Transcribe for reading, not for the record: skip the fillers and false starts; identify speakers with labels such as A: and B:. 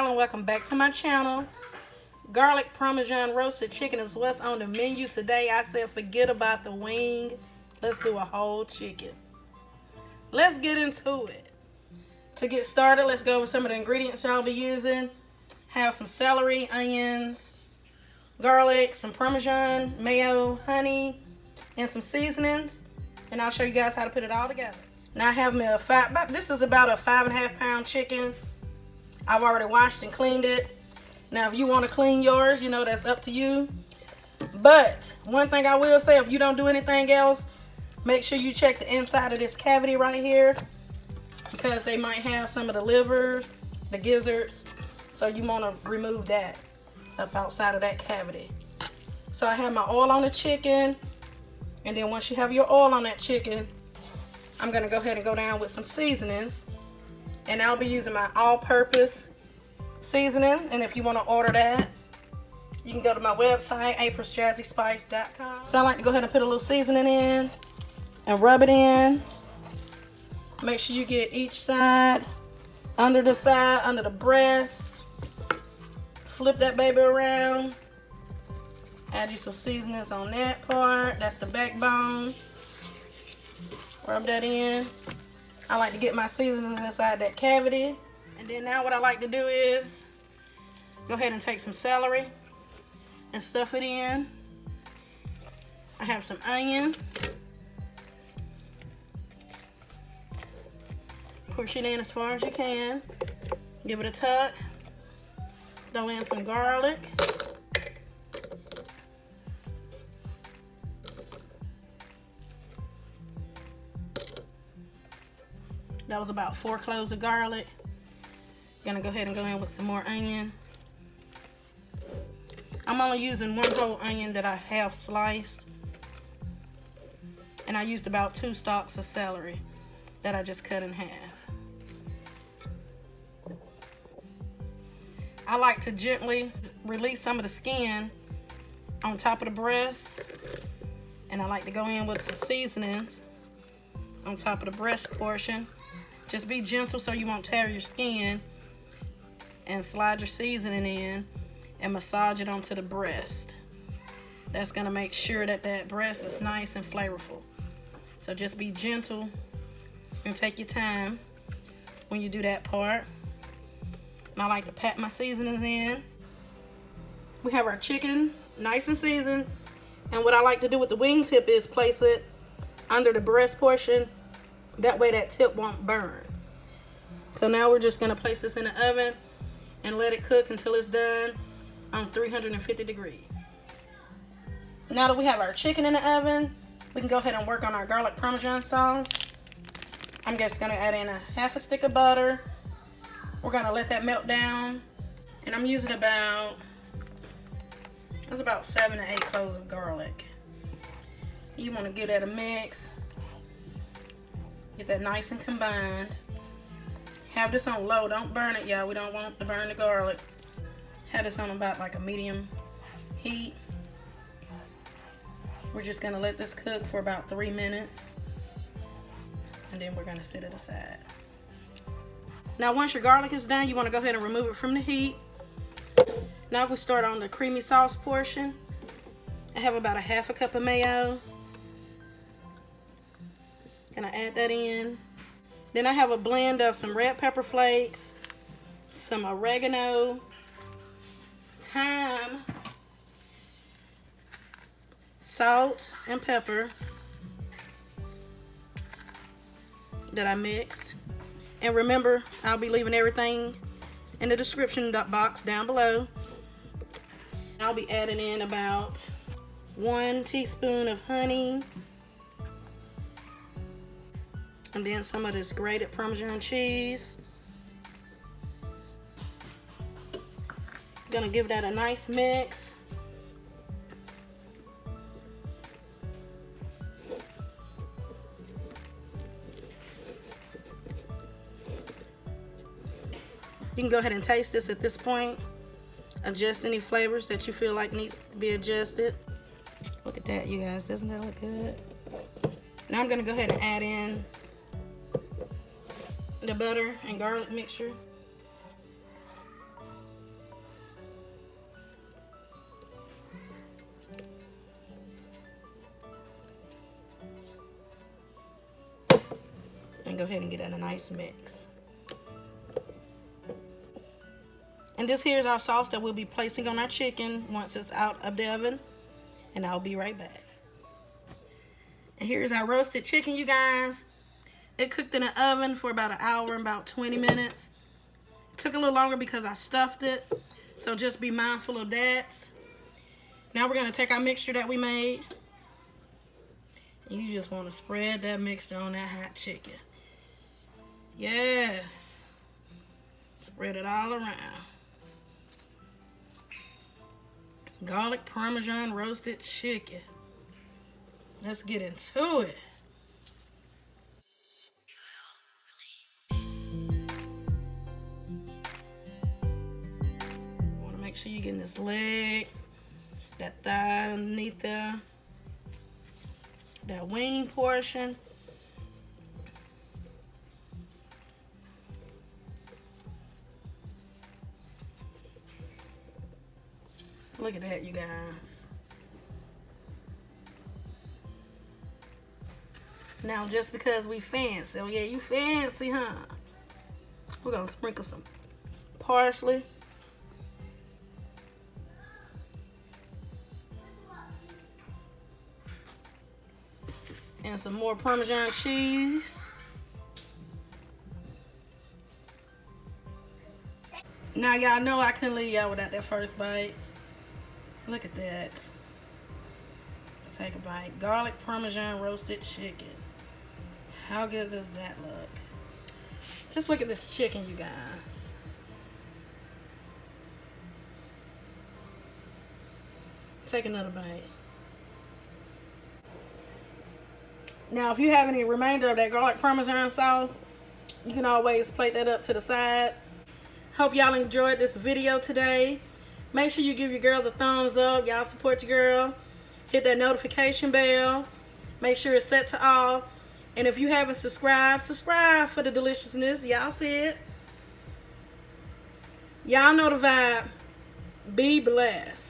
A: y'all, and welcome back to my channel. Garlic Parmesan roasted chicken is what's on the menu today. I said forget about the wing. Let's do a whole chicken. Let's get into it. To get started, let's go over some of the ingredients I'll be using. Have some celery, onions, garlic, some Parmesan, mayo, honey, and some seasonings. And I'll show you guys how to put it all together. Now I have me this is about a 5.5 pound chicken. I've already washed and cleaned it. Now if you want to clean yours, you know, that's up to you. But one thing I will say, if you don't do anything else, make sure you check the inside of this cavity right here, because they might have some of the liver, the gizzards. So you want to remove that up outside of that cavity. So I have my oil on the chicken. And then once you have your oil on that chicken, I'm going to go ahead and go down with some seasonings. And I'll be using my all-purpose seasoning. And if you want to order that, you can go to my website, aprilsjazzyspice.com. So I like to go ahead and put a little seasoning in and rub it in. Make sure you get each side, under the breast. Flip that baby around. Add you some seasonings on that part. That's the backbone. Rub that in. I like to get my seasonings inside that cavity. And then now what I like to do is go ahead and take some celery and stuff it in. I have some onion. Push it in as far as you can. Give it a tug. Throw in some garlic. That was about 4 cloves of garlic. Gonna go ahead and go in with some more onion. I'm only using 1 whole onion that I have sliced. And I used about 2 stalks of celery that I just cut in half. I like to gently release some of the skin on top of the breast. And I like to go in with some seasonings on top of the breast portion. Just be gentle so you won't tear your skin, and slide your seasoning in and massage it onto the breast. That's gonna make sure that that breast is nice and flavorful. So just be gentle and take your time when you do that part. And I like to pat my seasonings in. We have our chicken nice and seasoned. And what I like to do with the wing tip is place it under the breast portion. That way that tip won't burn. So now we're just gonna place this in the oven and let it cook until it's done on 350 degrees. Now that we have our chicken in the oven, we can go ahead and work on our garlic Parmesan sauce. I'm just gonna add in a half a stick of butter. We're gonna let that melt down. And I'm using about 7 to 8 cloves of garlic. You wanna give that a mix. Get that nice and combined. Have this on low. Don't burn it, y'all. We don't want to burn the garlic. Have this on about like a medium heat. We're just going to let this cook for about 3 minutes. And then we're going to set it aside. Now once your garlic is done, you want to go ahead and remove it from the heat. Now we start on the creamy sauce portion. I have about a half a cup of mayo. Gonna add that in. Then I have a blend of some red pepper flakes, some oregano, thyme, salt, and pepper that I mixed. And remember, I'll be leaving everything in the description box down below. I'll be adding in about 1 teaspoon of honey. And then some of this grated Parmesan cheese. Gonna give that a nice mix. You can go ahead and taste this at this point. Adjust any flavors that you feel like needs to be adjusted. Look at that, you guys. Doesn't that look good? Now I'm gonna go ahead and add in the butter and garlic mixture. go ahead and get that a nice mix. And this here is our sauce that we'll be placing on our chicken once it's out of the oven. And I'll be right back. And here's our roasted chicken, you guys. It cooked in the oven for about an hour and about 20 minutes. It took a little longer because I stuffed it. So just be mindful of that. Now we're going to take our mixture that we made. And you just want to spread that mixture on that hot chicken. Yes. Spread it all around. Garlic Parmesan roasted chicken. Let's get into it. Want to make sure you're getting this leg, that thigh underneath there, that wing portion. Look at that, you guys. Now, just because we fancy, oh yeah, you fancy, huh? We're gonna sprinkle some parsley. And some more Parmesan cheese. Now, y'all know I couldn't leave y'all without that first bite. Look at that. Let's take a bite. Garlic Parmesan roasted chicken. How good does that look? Just look at this chicken, you guys. Take another bite. Now, if you have any remainder of that garlic Parmesan sauce, you can always plate that up to the side. Hope y'all enjoyed this video today. Make sure you give your girls a thumbs up. Y'all support your girl. Hit that notification bell. Make sure it's set to all. And if you haven't subscribed, subscribe for the deliciousness. Y'all see it. Y'all know the vibe. Be blessed.